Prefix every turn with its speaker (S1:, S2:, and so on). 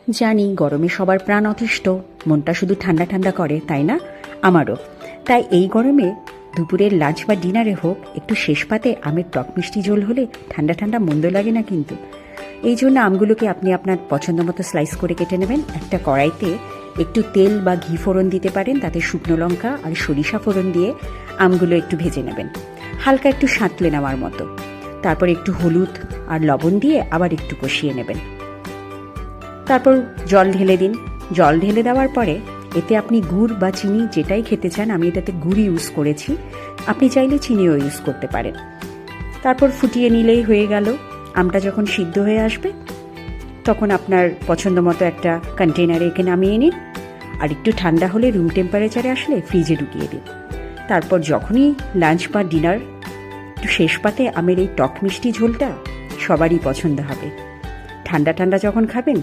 S1: জানি গরমে সবার প্রাণ অতিষ্ঠ, মনটা শুধু ঠান্ডা ঠান্ডা করে, তাই না? আমারও। তাই এই গরমে দুপুরের লাঞ্চ বা ডিনারে হোক, একটু শেষ পাতে আমের টক মিষ্টি ঝোল হলে ঠান্ডা ঠান্ডা মন্দ লাগে না কিন্তু। এই জন্য আমগুলোকে আপনি আপনার পছন্দ মতো স্লাইস করে কেটে নেবেন। একটা কড়াইতে একটু তেল বা ঘি ফোড়ন দিতে পারেন, তাতে শুকনো লঙ্কা আর সরিষা ফোড়ন দিয়ে আমগুলো একটু ভেজে নেবেন, হালকা একটু সাঁতলে নেওয়ার মতো। তারপর একটু হলুদ আর লবণ দিয়ে আবার একটু কষিয়ে নেবেন। তারপর জল ঢেলে দিন। জল ঢেলে দেওয়ার পরে এতে আপনি গুড় বা চিনি যেটাই খেতে চান, আমি এটাতে গুড় ইউজ করেছি, আপনি চাইলে চিনিও ইউজ করতে পারেন। তারপর ফুটিয়ে নিলেই হয়ে গেল। আমটা যখন সিদ্ধ হয়ে আসবে তখন আপনার পছন্দ মতো একটা কন্টেনারে একে নামিয়ে নিন, আর একটু ঠান্ডা হলে রুম টেম্পারেচারে আসলে ফ্রিজে ঢুকিয়ে দিন। তারপর যখনই লাঞ্চ বা ডিনার, একটু শেষ পাতে আমের এই টক মিষ্টি ঝোলটা সবারই পছন্দ হবে। ঠান্ডা ঠান্ডা যখন খাবেন